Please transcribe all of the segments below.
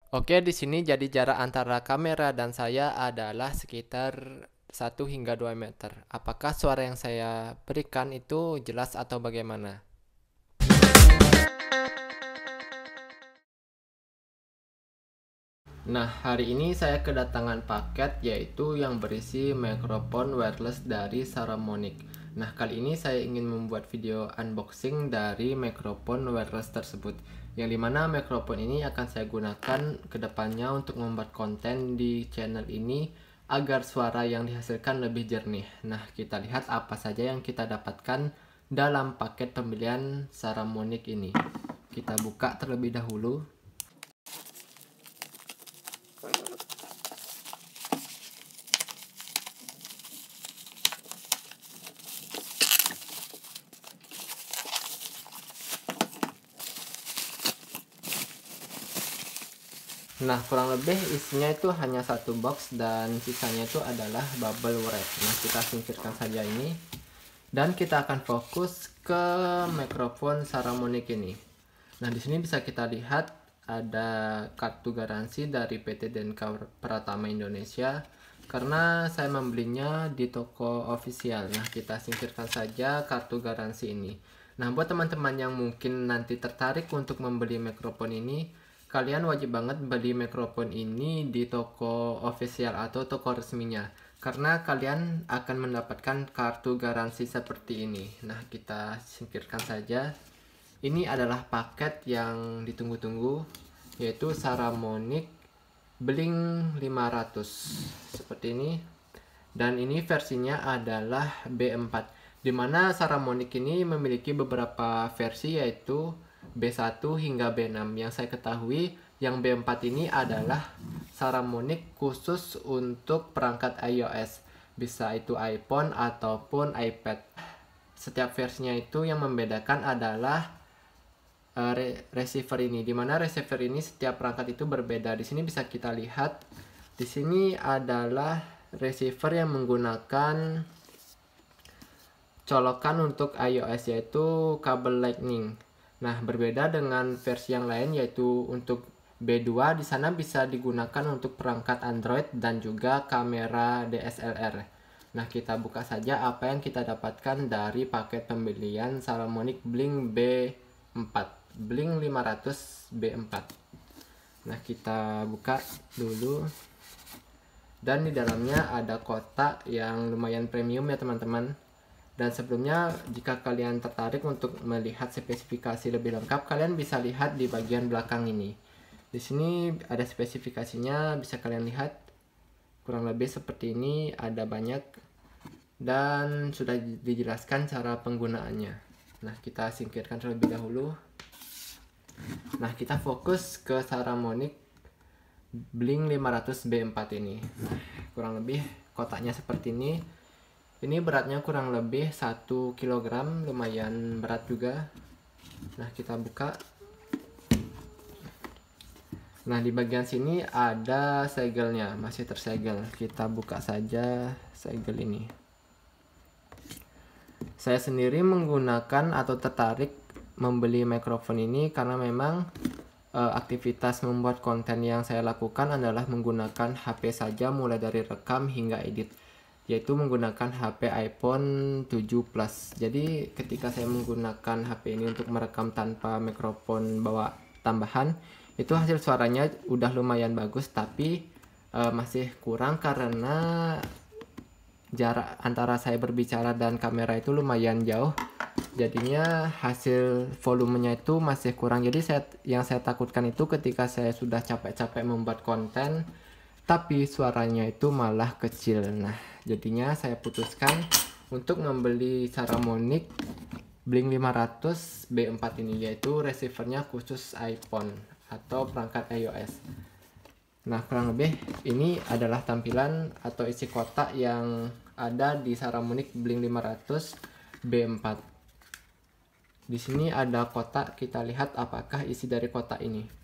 Oke, di sini jadi jarak antara kamera dan saya adalah sekitar 1 hingga 2 meter. Apakah suara yang saya berikan itu jelas atau bagaimana? Nah, hari ini saya kedatangan paket yaitu yang berisi mikrofon wireless dari Saramonic. Nah, kali ini saya ingin membuat video unboxing dari mikrofon wireless tersebut. Yang dimana mikrofon ini akan saya gunakan ke depannya untuk membuat konten di channel ini agar suara yang dihasilkan lebih jernih. Nah, kita lihat apa saja yang kita dapatkan dalam paket pembelian Saramonic ini. Kita buka terlebih dahulu. Nah, kurang lebih isinya itu hanya satu box dan sisanya itu adalah bubble wrap. Nah, kita singkirkan saja ini dan kita akan fokus ke mikrofon Saramonic ini. Nah, di sini bisa kita lihat ada kartu garansi dari PT Denka Pratama Indonesia karena saya membelinya di toko official. Nah, kita singkirkan saja kartu garansi ini. Nah, buat teman-teman yang mungkin nanti tertarik untuk membeli mikrofon ini, kalian wajib banget beli mikrofon ini di toko official atau toko resminya karena kalian akan mendapatkan kartu garansi seperti ini. Nah, kita singkirkan saja. Ini adalah paket yang ditunggu-tunggu, yaitu Saramonic Blink 500 seperti ini. Dan ini versinya adalah B4, dimana Saramonic ini memiliki beberapa versi yaitu B1 hingga B6. Yang saya ketahui yang B4 ini adalah Saramonic khusus untuk perangkat iOS, bisa itu iPhone ataupun iPad. Setiap versinya itu yang membedakan adalah receiver ini, dimana receiver ini setiap perangkat itu berbeda. Di sini bisa kita lihat, di sini adalah receiver yang menggunakan colokan untuk iOS yaitu kabel Lightning. Nah, berbeda dengan versi yang lain yaitu untuk B2 di sana bisa digunakan untuk perangkat Android dan juga kamera DSLR. Nah, kita buka saja apa yang kita dapatkan dari paket pembelian Saramonic Blink B4, Blink 500 B4. Nah, kita buka dulu. Dan di dalamnya ada kotak yang lumayan premium ya teman-teman. Dan sebelumnya, jika kalian tertarik untuk melihat spesifikasi lebih lengkap, kalian bisa lihat di bagian belakang ini. Di sini ada spesifikasinya, bisa kalian lihat. Kurang lebih seperti ini, ada banyak. Dan sudah dijelaskan cara penggunaannya. Nah, kita singkirkan terlebih dahulu. Nah, kita fokus ke Saramonic Blink 500 B4 ini. Nah, kurang lebih kotaknya seperti ini. Ini beratnya kurang lebih 1 kg, lumayan berat juga. Nah, kita buka. Nah, di bagian sini ada segelnya, masih tersegel. Kita buka saja segel ini. Saya sendiri menggunakan atau tertarik membeli mikrofon ini karena memang aktivitas membuat konten yang saya lakukan adalah menggunakan HP saja mulai dari rekam hingga edit, yaitu menggunakan HP iPhone 7 Plus. Jadi ketika saya menggunakan HP ini untuk merekam tanpa mikrofon bawa tambahan, itu hasil suaranya udah lumayan bagus, tapi masih kurang karena jarak antara saya berbicara dan kamera itu lumayan jauh. Jadinya hasil volumenya itu masih kurang. Jadi yang saya takutkan itu ketika saya sudah capek-capek membuat konten tapi suaranya itu malah kecil. Nah, jadinya saya putuskan untuk membeli Saramonic Blink 500 B4 ini, yaitu receivernya khusus iPhone atau perangkat iOS. Nah, kurang lebih ini adalah tampilan atau isi kotak yang ada di Saramonic Blink 500 B4. Di sini ada kotak, kita lihat apakah isi dari kotak ini.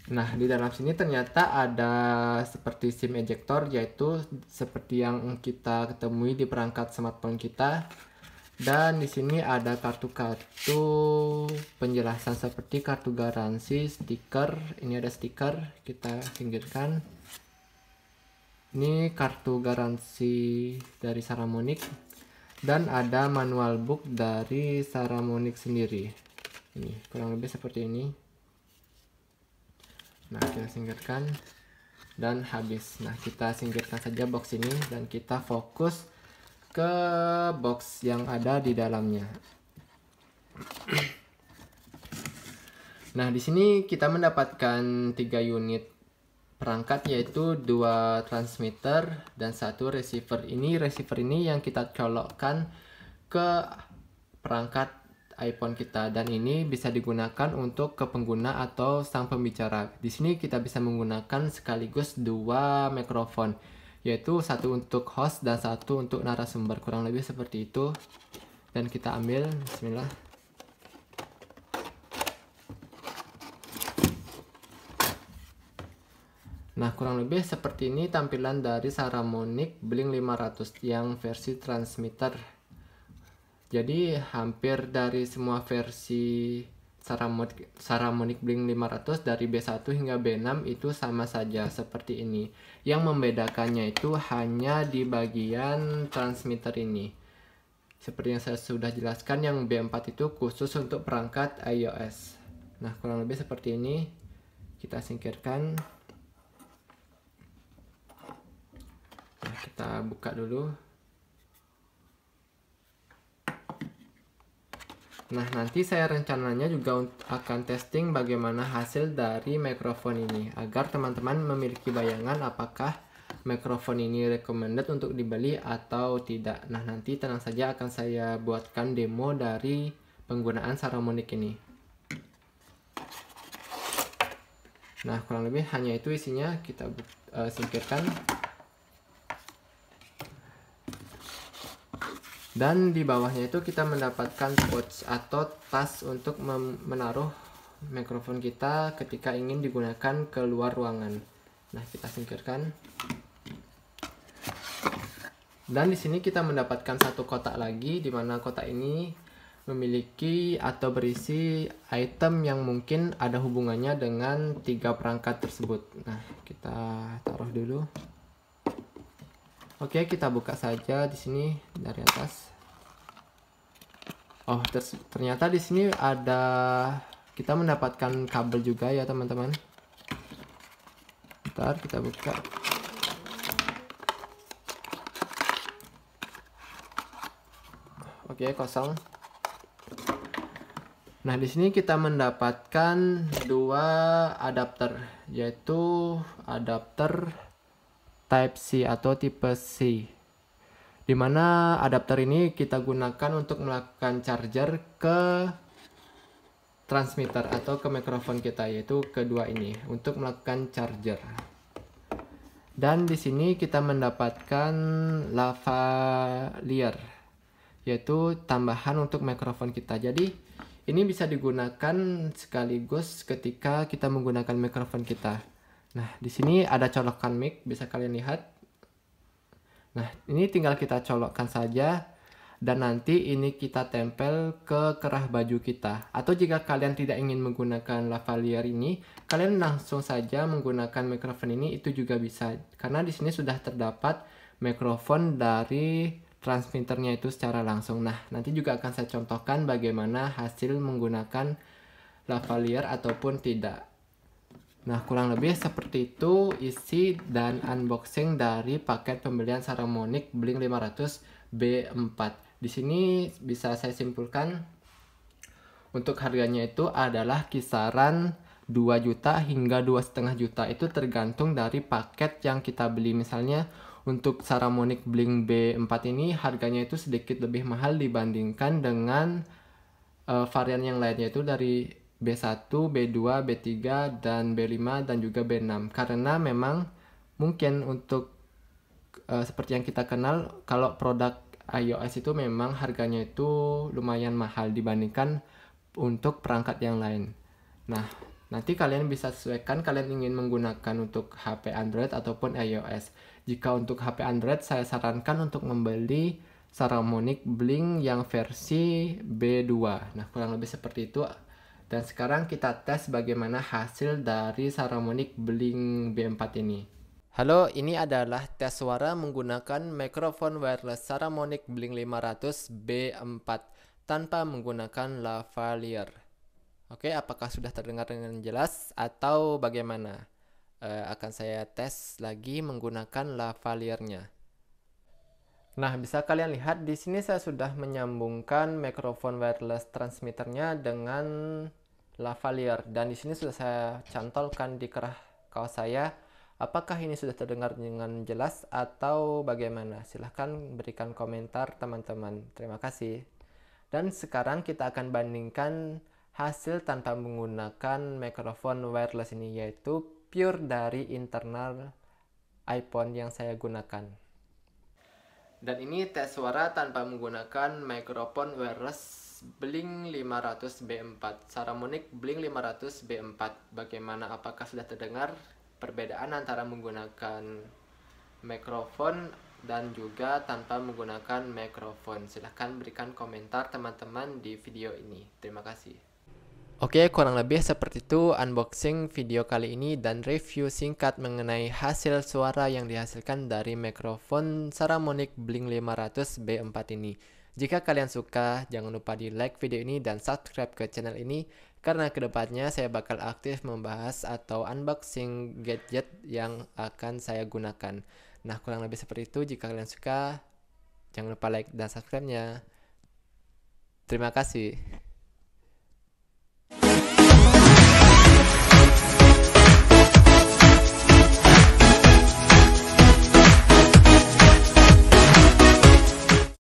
Nah, di dalam sini ternyata ada seperti SIM ejector, yaitu seperti yang kita ketemui di perangkat smartphone kita. Dan di sini ada kartu-kartu penjelasan seperti kartu garansi, stiker. Ini ada stiker, kita singkirkan. Ini kartu garansi dari Saramonic. Dan ada manual book dari Saramonic sendiri. Ini kurang lebih seperti ini. Nah, kita singkirkan dan habis. Nah, kita singkirkan saja box ini dan kita fokus ke box yang ada di dalamnya. Nah, di sini kita mendapatkan 3 unit perangkat, yaitu 2 transmitter dan 1 receiver. Receiver ini yang kita colokkan ke perangkat iPhone kita, dan ini bisa digunakan untuk ke pengguna atau sang pembicara. Di sini kita bisa menggunakan sekaligus 2 mikrofon, yaitu satu untuk host dan satu untuk narasumber, kurang lebih seperti itu. Dan kita ambil, bismillah. Nah, kurang lebih seperti ini tampilan dari Saramonic Blink 500 yang versi transmitter. Jadi hampir dari semua versi Saramonic Blink 500 dari B1 hingga B6 itu sama saja seperti ini. Yang membedakannya itu hanya di bagian transmitter ini. Seperti yang saya sudah jelaskan, yang B4 itu khusus untuk perangkat iOS. Nah, kurang lebih seperti ini. Kita singkirkan. Nah, kita buka dulu. Nah, nanti saya rencananya juga akan testing bagaimana hasil dari mikrofon ini, agar teman-teman memiliki bayangan apakah mikrofon ini recommended untuk dibeli atau tidak. Nah, nanti tenang saja akan saya buatkan demo dari penggunaan Saramonic ini. Nah, kurang lebih hanya itu isinya. Kita singkirkan. Dan di bawahnya itu kita mendapatkan pouch atau tas untuk menaruh mikrofon kita ketika ingin digunakan keluar ruangan. Nah, kita singkirkan. Dan di sini kita mendapatkan satu kotak lagi, di mana kotak ini memiliki atau berisi item yang mungkin ada hubungannya dengan 3 perangkat tersebut. Nah, kita taruh dulu. Oke, kita buka saja di sini dari atas. Oh, ternyata di sini kita mendapatkan kabel juga ya, teman-teman. Bentar, kita buka. Oke, kosong. Nah, di sini kita mendapatkan 2 adapter, yaitu adapter Type C atau tipe C, dimana adapter ini kita gunakan untuk melakukan charger ke transmitter atau ke mikrofon kita, yaitu kedua ini untuk melakukan charger. Dan di sini kita mendapatkan lavalier, yaitu tambahan untuk mikrofon kita. Jadi ini bisa digunakan sekaligus ketika kita menggunakan mikrofon kita. Nah, di sini ada colokan mic, bisa kalian lihat. Nah, ini tinggal kita colokkan saja, dan nanti ini kita tempel ke kerah baju kita. Atau jika kalian tidak ingin menggunakan lavalier ini, kalian langsung saja menggunakan mikrofon ini, itu juga bisa. Karena di sini sudah terdapat mikrofon dari transmitternya itu secara langsung. Nah, nanti juga akan saya contohkan bagaimana hasil menggunakan lavalier ataupun tidak. Nah, kurang lebih seperti itu isi dan unboxing dari paket pembelian Saramonic Blink 500 B4. Di sini bisa saya simpulkan untuk harganya itu adalah kisaran 2 juta hingga 2,5 juta. Itu tergantung dari paket yang kita beli. Misalnya untuk Saramonic Blink B4 ini harganya itu sedikit lebih mahal dibandingkan dengan varian yang lainnya, itu dari B1, B2, B3, dan B5, dan juga B6. Karena memang mungkin untuk seperti yang kita kenal, kalau produk iOS itu memang harganya itu lumayan mahal dibandingkan untuk perangkat yang lain. Nah, nanti kalian bisa sesuaikan kalian ingin menggunakan untuk HP Android ataupun iOS. Jika untuk HP Android, saya sarankan untuk membeli Saramonic Blink yang versi B2. Nah, kurang lebih seperti itu. Dan sekarang kita tes bagaimana hasil dari Saramonic Blink B4 ini. Halo, ini adalah tes suara menggunakan mikrofon wireless Saramonic Blink 500 B4 tanpa menggunakan lavalier. Oke, apakah sudah terdengar dengan jelas atau bagaimana? Akan saya tes lagi menggunakan lavaliernya. Nah, bisa kalian lihat di sini saya sudah menyambungkan mikrofon wireless transmitternya dengan lavalier, dan di sini sudah saya cantolkan di kerah kaos saya. Apakah ini sudah terdengar dengan jelas atau bagaimana? Silahkan berikan komentar teman-teman. Terima kasih. Dan sekarang kita akan bandingkan hasil tanpa menggunakan mikrofon wireless ini, yaitu pure dari internal iPhone yang saya gunakan. Dan ini tes suara tanpa menggunakan mikrofon wireless Blink 500 B4, Saramonic Blink 500 B4. Bagaimana, apakah sudah terdengar perbedaan antara menggunakan mikrofon dan juga tanpa menggunakan mikrofon? Silahkan berikan komentar teman-teman di video ini. Terima kasih. Oke, kurang lebih seperti itu unboxing video kali ini dan review singkat mengenai hasil suara yang dihasilkan dari mikrofon Saramonic Blink 500 B4 ini. Jika kalian suka, jangan lupa di like video ini dan subscribe ke channel ini, karena kedepannya saya bakal aktif membahas atau unboxing gadget yang akan saya gunakan. Nah, kurang lebih seperti itu. Jika kalian suka, jangan lupa like dan subscribe-nya. Terima kasih.